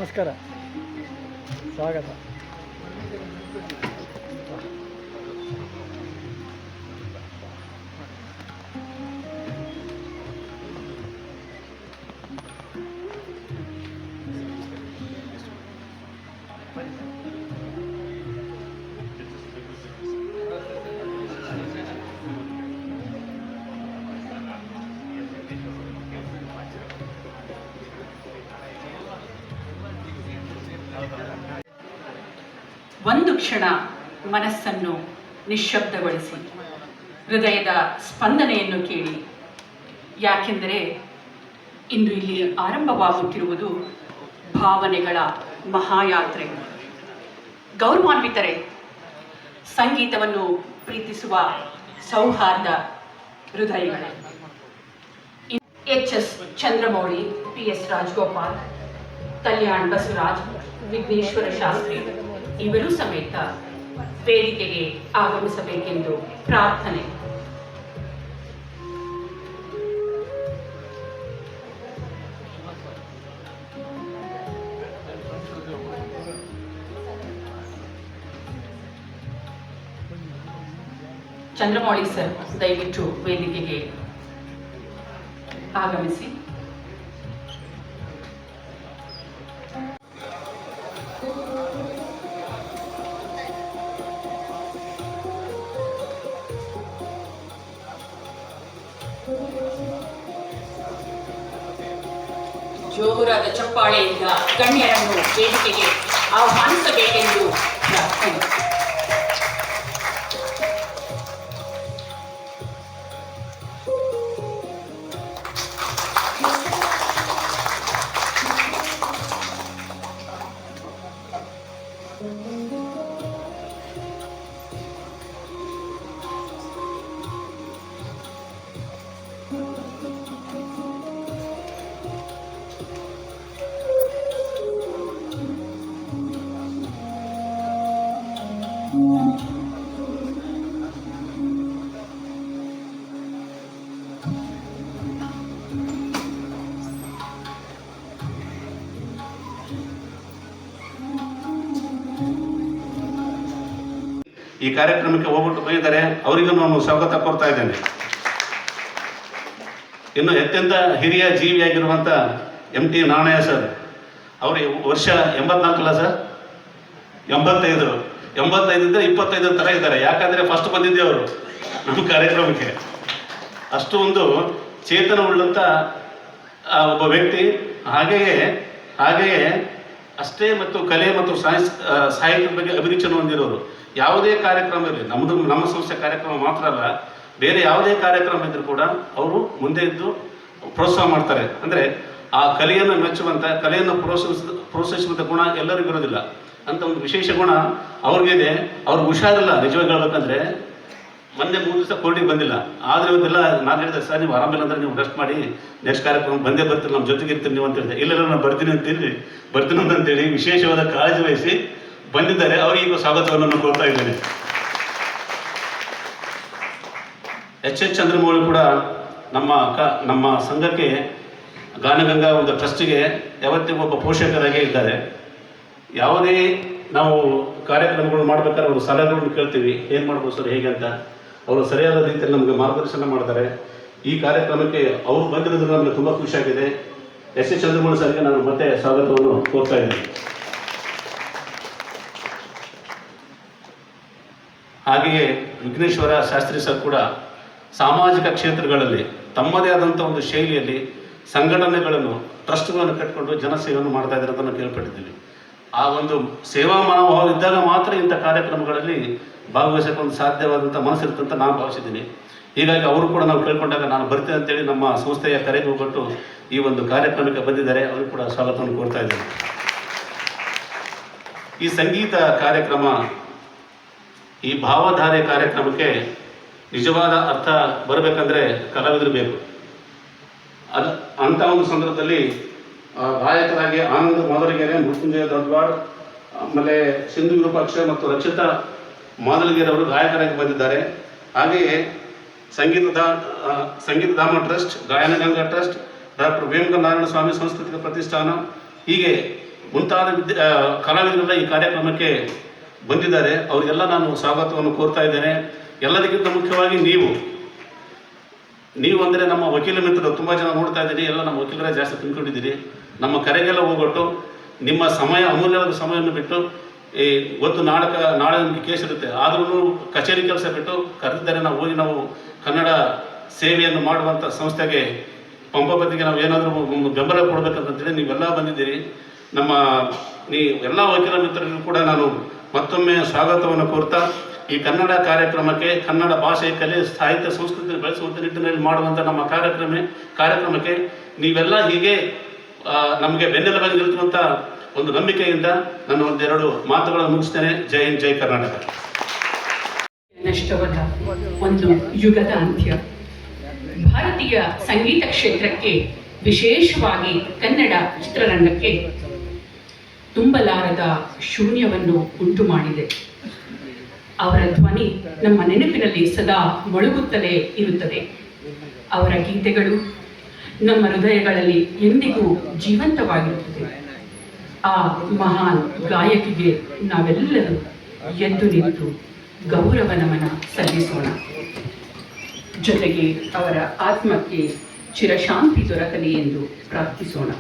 ನಮಸ್ಕಾರ, ಸ್ವಾಗತ. ಒಂದು ಕ್ಷಣ ಮನಸ್ಸನ್ನು ನಿಶ್ಶಬ್ದಗೊಳಿಸಿ ಹೃದಯದ ಸ್ಪಂದನೆಯನ್ನು ಕೇಳಿ. ಯಾಕೆಂದರೆ ಇಂದು ಇಲ್ಲಿ ಆರಂಭವಾಗುತ್ತಿರುವುದು ಭಾವನೆಗಳ ಮಹಾಯಾತ್ರೆ. ಗೌರವಾನ್ವಿತರೆ, ಸಂಗೀತವನ್ನು ಪ್ರೀತಿಸುವ ಸೌಹಾರ್ದ ಹೃದಯಗಳೇ, ಎಚ್.ಎಸ್. ಚಂದ್ರಮೌಳಿ, ಪಿ.ಎಸ್. ರಾಜಗೋಪಾಲ್, ಕಲ್ಯಾಣ್ ಬಸವರಾಜ್, ವಿಘ್ನೇಶ್ವರ ಶಾಸ್ತ್ರಿ ಇವರು ಸಮೇತ ವೇದಿಕೆಗೆ ಆಗಮಿಸಬೇಕೆಂದು ಪ್ರಾರ್ಥನೆ. ಚಂದ್ರಮೌಳಿ ಸರ್, ದಯವಿಟ್ಟು ವೇದಿಕೆಗೆ ಆಗಮಿಸಿ. ಜೋರಾದ ಚಪ್ಪಾಳೆಯಿಂದ ಗಣ್ಯರನ್ನು ವೇದಿಕೆಗೆ ಆಹ್ವಾನಿಸಬೇಕೆಂದು ಪ್ರಾರ್ಥನೆ. ಈ ಕಾರ್ಯಕ್ರಮಕ್ಕೆ ಹೋಗ್ಬಿಟ್ಟು ಬಂದಿದ್ದಾರೆ, ಅವರಿಗೂ ನಾನು ಸ್ವಾಗತ ಕೋರ್ತಾ ಇದ್ದೇನೆ. ಇನ್ನು ಅತ್ಯಂತ ಹಿರಿಯ ಜೀವಿಯಾಗಿರುವಂಥ ಎಂ.ಟಿ. ನಾಣಯ್ಯ ಸರ್, ಅವರು ವರ್ಷ 84 ಅಲ್ಲ ಸರ್, 85 ಇದ್ದರೆ 25 ಥರ ಇದ್ದಾರೆ. ಯಾಕಂದರೆ ಫಸ್ಟ್ ಬಂದಿದ್ದೆ ಅವರು ನಮ್ಮ ಕಾರ್ಯಕ್ರಮಕ್ಕೆ. ಅಷ್ಟು ಒಂದು ಚೇತನವುಳ್ಳಂಥ ಒಬ್ಬ ವ್ಯಕ್ತಿ. ಹಾಗೆಯೇ ಅಷ್ಟೇ ಮತ್ತು ಕಲೆ ಮತ್ತು ಸಾಹಿತ್ಯದ ಬಗ್ಗೆ ಅಭಿರುಚಿಯನ್ನು ಹೊಂದಿರೋರು. ಯಾವುದೇ ಕಾರ್ಯಕ್ರಮ ಇರಲಿ, ನಮ್ಮ ಸಂಸ್ಥೆ ಕಾರ್ಯಕ್ರಮ ಮಾತ್ರ ಅಲ್ಲ, ಬೇರೆ ಯಾವುದೇ ಕಾರ್ಯಕ್ರಮ ಇದ್ದರೂ ಕೂಡ ಅವರು ಮುಂದೆ ಇದ್ದು ಪ್ರೋತ್ಸಾಹ ಮಾಡ್ತಾರೆ. ಅಂದರೆ ಆ ಕಲೆಯನ್ನು ಮೆಚ್ಚುವಂಥ, ಕಲೆಯನ್ನು ಪ್ರೋತ್ಸಾಹಿಸುವಂಥ ಗುಣ ಎಲ್ಲರಿಗೂ ಇರೋದಿಲ್ಲ. ಅಂತ ಒಂದು ವಿಶೇಷ ಗುಣ ಅವ್ರಿಗಿದೆ. ಅವ್ರಿಗೆ ಹುಷಾರಿಲ್ಲ, ನಿಜವಾಗಿ ಹೇಳ್ಬೇಕಂದ್ರೆ ಮೊನ್ನೆ 3 ದಿವಸ ಕೋರ್ಟಿಗೆ ಬಂದಿಲ್ಲ. ಆದರೆ ಇವತ್ತೆಲ್ಲ ನಾನು ಹೇಳಿದೆ, ಸರ್ ನೀವು ಆರಾಮಿಲ್ಲ ಅಂದರೆ ನೀವು ರೆಸ್ಟ್ ಮಾಡಿ, ನೆಕ್ಸ್ಟ್ ಕಾರ್ಯಕ್ರಮ ಬಂದೇ ಬರ್ತೀರಿ, ನಮ್ಮ ಜೊತೆಗೆ ಇರ್ತೀನಿ ನೀವು ಅಂತ ಹೇಳಿದೆ. ಇಲ್ಲೆಲ್ಲ ನಾನು ಬರ್ತೀನಿ ಅಂತೇಳಿ ವಿಶೇಷವಾದ ಕಾಳಜಿ ವಹಿಸಿ ಬಂದಿದ್ದಾರೆ. ಅವರಿಗೆ ಈಗ ಸ್ವಾಗತವನ್ನು ಕೋರ್ತಾ ಇದ್ದೇನೆ. ಎಚ್.ಎಸ್. ಚಂದ್ರಮೌಳಿ ಕೂಡ ನಮ್ಮ ಸಂಘಕ್ಕೆ, ಗಾನಗಂಗಾ ಒಂದು ಟ್ರಸ್ಟಿಗೆ ಯಾವತ್ತಿಗೂ ಒಬ್ಬ ಪೋಷಕರಾಗೇ ಇದ್ದಾರೆ. ಯಾವುದೇ ನಾವು ಕಾರ್ಯಕ್ರಮಗಳು ಮಾಡ್ಬೇಕಾದ್ರೆ ಅವರು ಸಲಹೆಗಳನ್ನು ಕೇಳ್ತೀವಿ, ಏನು ಮಾಡ್ಬೋದು ಸರ್ ಹೇಗೆ ಅಂತ. ಅವರು ಸರಿಯಾದ ರೀತಿಯಲ್ಲಿ ನಮಗೆ ಮಾರ್ಗದರ್ಶನ ಮಾಡ್ತಾರೆ. ಈ ಕಾರ್ಯಕ್ರಮಕ್ಕೆ ಅವರು ಬಂದಿರೋದ್ರಿಂದ ನಮಗೆ ತುಂಬ ಖುಷಿಯಾಗಿದೆ. ಎಚ್.ಎಸ್. ಚಂದ್ರಮೌಳಿ ಸರ್ಗೆ ನಾನು ಮತ್ತೆ ಸ್ವಾಗತವನ್ನು ಕೋರ್ತಾ ಇದ್ದೇನೆ. ಹಾಗೆಯೇ ವಿಘ್ನೇಶ್ವರ ಶಾಸ್ತ್ರಿ ಸರ್ ಕೂಡ ಸಾಮಾಜಿಕ ಕ್ಷೇತ್ರಗಳಲ್ಲಿ ತಮ್ಮದೇ ಆದಂಥ ಒಂದು ಶೈಲಿಯಲ್ಲಿ ಸಂಘಟನೆಗಳನ್ನು, ಟ್ರಸ್ಟ್ಗಳನ್ನು ಕಟ್ಟಿಕೊಂಡು ಜನಸೇವೆಯನ್ನು ಮಾಡ್ತಾ ಇದ್ದಾರೆ ಅಂತ ನಾವು ಕೇಳ್ಪಟ್ಟಿದ್ದೀವಿ. ಆ ಒಂದು ಸೇವಾ ಮನೋಭಾವ ಇದ್ದಾಗ ಮಾತ್ರ ಇಂಥ ಕಾರ್ಯಕ್ರಮಗಳಲ್ಲಿ ಭಾಗವಹಿಸೋಕೆ ಒಂದು ಸಾಧ್ಯವಾದಂಥ ಮನಸ್ಸಿರುತ್ತೆ ಅಂತ ನಾನು ಭಾವಿಸಿದ್ದೀನಿ. ಹೀಗಾಗಿ ಅವರು ಕೂಡ ನಾವು ಕೇಳ್ಕೊಂಡಾಗ ನಾನು ಬರ್ತೀನಿ ಅಂತೇಳಿ ನಮ್ಮ ಸಂಸ್ಥೆಯ ಕರೆಗೆ ಹೋಗ್ಬಿಟ್ಟು ಈ ಒಂದು ಕಾರ್ಯಕ್ರಮಕ್ಕೆ ಬಂದಿದ್ದಾರೆ. ಅವರು ಕೂಡ ಸ್ವಾಗತವನ್ನು ಕೋರ್ತಾ ಇದ್ದಾರೆ. ಈ ಸಂಗೀತ ಕಾರ್ಯಕ್ರಮ, ಈ ಭಾವಧಾರೆ ಕಾರ್ಯಕ್ರಮಕ್ಕೆ ನಿಜವಾದ ಅರ್ಥ ಬರಬೇಕಂದ್ರೆ ಕಲಾವಿದರು ಬೇಕು. ಅಂಥ ಒಂದು ಸಂದರ್ಭದಲ್ಲಿ ಗಾಯಕರಾಗಿ ಆನಂದ್ ಮಾದಲಗೆರೆ, ಮೃತ್ಯುಂಜಯ ದೊಡ್ಡವಾಡ್, ಆಮೇಲೆ ಸಿಂಧು ವಿರೂಪಾಕ್ಷ ಮತ್ತು ರಕ್ಷಿತಾ ಮಾದಲಗೆರೆ ಅವರು ಗಾಯಕರಾಗಿ ಬಂದಿದ್ದಾರೆ. ಹಾಗೆಯೇ ಸಂಗೀತಧಾಮ ಟ್ರಸ್ಟ್, ಗಾಯನಗಂಗಾ ಟ್ರಸ್ಟ್, ಡಾಕ್ಟರ್ ವೇಮಗನಾರಾಯಣ ಸ್ವಾಮಿ ಸಾಂಸ್ಕೃತಿಕ ಪ್ರತಿಷ್ಠಾನ, ಹೀಗೆ ಮುಂತಾದ ಕಲಾವಿದರೆಲ್ಲ ಈ ಕಾರ್ಯಕ್ರಮಕ್ಕೆ ಬಂದಿದ್ದಾರೆ. ಅವರಿಗೆಲ್ಲ ನಾನು ಸ್ವಾಗತವನ್ನು ಕೋರ್ತಾ ಇದ್ದೇನೆ. ಎಲ್ಲದಕ್ಕಿಂತ ಮುಖ್ಯವಾಗಿ ನೀವು ಅಂದರೆ ನಮ್ಮ ವಕೀಲ ಮಿತ್ರರು ತುಂಬ ಜನ ನೋಡ್ತಾ ಇದ್ದೀರಿ, ಎಲ್ಲ ನಮ್ಮ ವಕೀಲರೇ ಜಾಸ್ತಿ ತಿಳ್ಕೊಂಡಿದ್ದೀರಿ. ನಮ್ಮ ಕರೆಗೆಲ್ಲ ಹೋಗ್ಬಿಟ್ಟು ನಿಮ್ಮ ಅಮೂಲ್ಯವಾದ ಸಮಯವನ್ನು ಬಿಟ್ಟು ಇವತ್ತು ನಾಳೆ ನಮಗೆ ಕೇಸ್ ಇರುತ್ತೆ, ಆದ್ರೂ ಕಚೇರಿ ಕೆಲಸ ಬಿಟ್ಟು ಕರೆದಿದ್ದಾರೆ. ನಾವು ಹೋಗಿ ನಾವು ಕನ್ನಡ ಸೇವೆಯನ್ನು ಮಾಡುವಂಥ ಸಂಸ್ಥೆಗೆ ಪಂಪಪತಿಗೆ ನಾವು ಏನಾದರೂ ಬೆಂಬಲ ಕೊಡಬೇಕಂತೇಳಿ ನೀವೆಲ್ಲ ಬಂದಿದ್ದೀರಿ. ಎಲ್ಲ ವಕೀಲ ಮಿತ್ರರಿಗೂ ಕೂಡ ನಾನು ಮತ್ತೊಮ್ಮೆ ಸ್ವಾಗತವನ್ನು ಕೋರ್ತಾ, ಈ ಕನ್ನಡ ಕಾರ್ಯಕ್ರಮಕ್ಕೆ, ಕನ್ನಡ ಭಾಷೆ, ಕಲೆ, ಸಾಹಿತ್ಯ, ಸಂಸ್ಕೃತಿ ಬೆಳೆಸುವಂಥ ನಿಟ್ಟಿನಲ್ಲಿ ಮಾಡುವಂಥ ನಮ್ಮ ಕಾರ್ಯಕ್ರಮಕ್ಕೆ ನೀವೆಲ್ಲ ಹೀಗೆ ನಮಗೆ ಬೆನ್ನೆಲುಬಾಗಿ ನಿಲ್ಲುವಂಥ ಒಂದು ನಂಬಿಕೆಯಿಂದ ನಾನು ಒಂದೆರಡು ಮಾತುಗಳನ್ನು ಮುಗಿಸ್ತೇನೆ. ಜೈ ಹಿಂದ್, ಜೈ ಕರ್ನಾಟಕ. ನಷ್ಟವಾದ ಒಂದು ಯುಗದ ಅಂತ್ಯ. ಭಾರತೀಯ ಸಂಗೀತ ಕ್ಷೇತ್ರಕ್ಕೆ, ವಿಶೇಷವಾಗಿ ಕನ್ನಡ ಚಿತ್ರರಂಗಕ್ಕೆ ತುಂಬಲಾರದ ಶೂನ್ಯವನ್ನು ಉಂಟು ಮಾಡಿದೆ. ಅವರ ಧ್ವನಿ ನಮ್ಮ ನೆನಪಿನಲ್ಲಿ ಸದಾ ಮೊಳಗುತ್ತಲೇ ಇರುತ್ತದೆ. ಅವರ ಗೀತೆಗಳು ನಮ್ಮ ಹೃದಯಗಳಲ್ಲಿ ಎಂದಿಗೂ ಜೀವಂತವಾಗಿರುತ್ತದೆ. ಆ ಮಹಾನ್ ಗಾಯಕಿಗೆ ನಾವೆಲ್ಲರೂ ಎದ್ದು ನಿಂತು ಗೌರವ ನಮನ ಸಲ್ಲಿಸೋಣ. ಜೊತೆಗೆ ಅವರ ಆತ್ಮಕ್ಕೆ ಚಿರಶಾಂತಿ ದೊರಕಲಿ ಎಂದು ಪ್ರಾರ್ಥಿಸೋಣ.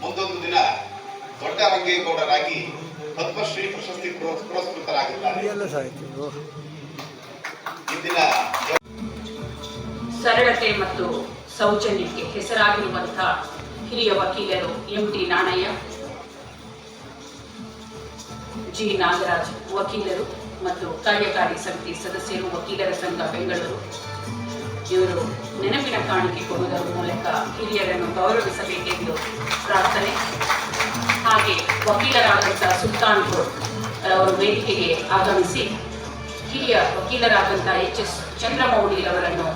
ಮುಂದೊಂದು ದಿನ ದೊಡ್ಡ ರಂಗೇಗೌಡರಾಗಿ ಪದ್ಮಶ್ರೀ ಪ್ರಶಸ್ತಿ ಪುರಸ್ಕೃತರಾಗಿದ್ದಾರೆ. ಇಂದಿನ ಸರಳತೆ ಮತ್ತು ಸೌಜನ್ಯಕ್ಕೆ ಹೆಸರಾಗಿರುವಂತಹ ಹಿರಿಯ ವಕೀಲರು ಎಂ.ಟಿ. ನಾಣಯ್ಯ, ಜಿ. ನಾಗರಾಜ್ ವಕೀಲರು ಮತ್ತು ಕಾರ್ಯಕಾರಿ ಸಮಿತಿ ಸದಸ್ಯರು, ವಕೀಲರ ಸಂಘ ಬೆಂಗಳೂರು. ಇವರು ನೆನಪಿನ ಕಾಣಿಕೆ ಕೊಡುವುದರ ಮೂಲಕ ಹಿರಿಯರನ್ನು ಗೌರವಿಸಬೇಕೆಂದು ಪ್ರಾರ್ಥನೆ. ಹಾಗೆ ವಕೀಲರಾದಂಥ ಸುಲ್ತಾನ್ಪುರ್ ಅವರು ವೇದಿಕೆಗೆ ಆಗಮಿಸಿ ಹಿರಿಯ ವಕೀಲರಾದಂಥ ಎಚ್.ಎಸ್. ಚಂದ್ರಮೌಳಿರವರನ್ನು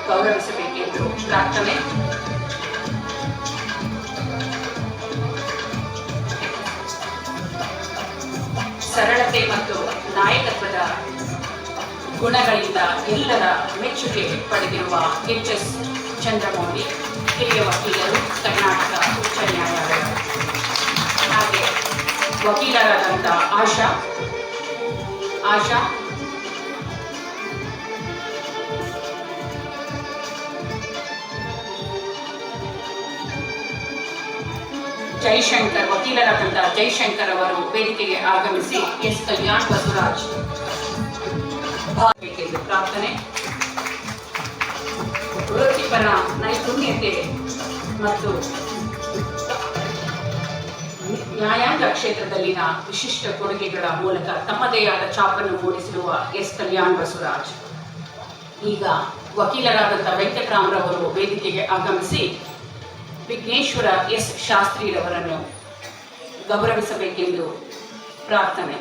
ಗೌರವಿಸಬೇಕೆಂದು ಪ್ರಾರ್ಥನೆ. ಸರಳತೆ ಮತ್ತು ನಾಯಕತ್ವದ ಗುಣಗಳಿಂದ ಎಲ್ಲರ ಮೆಚ್ಚುಗೆ ಪಡೆದಿರುವ ಎಚ್.ಎಸ್. ಚಂದ್ರಮೌಳಿ ಹಿರಿಯ ವಕೀಲರು, ಕರ್ನಾಟಕ ಉಚ್ಚ ನ್ಯಾಯಾಲಯ. ಹಾಗೆ ವಕೀಲರಾದಂಥ ಆಶಾ ಜೈಶಂಕರ್, ವಕೀಲರಾದಂಥ ಜೈಶಂಕರ್ ಅವರು ವೇದಿಕೆಗೆ ಆಗಮಿಸಿ ಎಸ್. ಕಲ್ಯಾಣ್ ಬಸವರಾಜ್ ಭಾಗವಹಿಸಬೇಕೆಂದು ಪ್ರಾರ್ಥನೆ. ವೃತ್ತಿಪರ ನೈಪುಣ್ಯತೆ ಮತ್ತು ನ್ಯಾಯಾಂಗ ಕ್ಷೇತ್ರದಲ್ಲಿನ ವಿಶಿಷ್ಟ ಕೊಡುಗೆಗಳ ಮೂಲಕ ತಮ್ಮದೇ ಆದ ಛಾಪನ್ನು ಮೂಡಿಸಿರುವ ಎಸ್. ಕಲ್ಯಾಣ್ ಬಸವರಾಜ್ ಈಗ ವಕೀಲರಾದಂಥ ವೆಂಕಟರಾಮರವರು ವೇದಿಕೆಗೆ ಆಗಮಿಸಿ ವಿಘ್ನೇಶ್ವರ ಎಸ್. ಶಾಸ್ತ್ರಿರವರನ್ನು ಗೌರವಿಸಬೇಕೆಂದು ಪ್ರಾರ್ಥನೆ.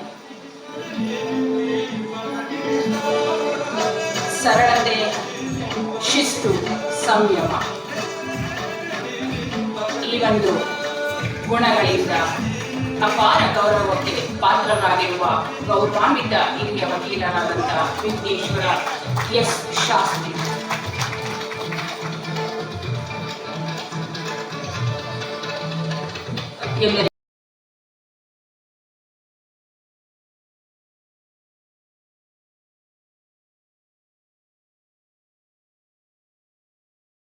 ಸರಳತೆ, ಶಿಸ್ತು, ಸಂಯಮ ಈ ಒಂದು ಗುಣಗಳಿಂದ ಅಪಾರ ಗೌರವಕ್ಕೆ ಪಾತ್ರರಾಗಿರುವ ಗೌರವಾನ್ವಿತ ಹಿರಿಯ ವಕೀಲರಾದಂಥ ವಿಘ್ನೇಶ್ವರ ಎಸ್. ಶಾಸ್ತ್ರಿ ಎಲ್ಲರಿಗೂ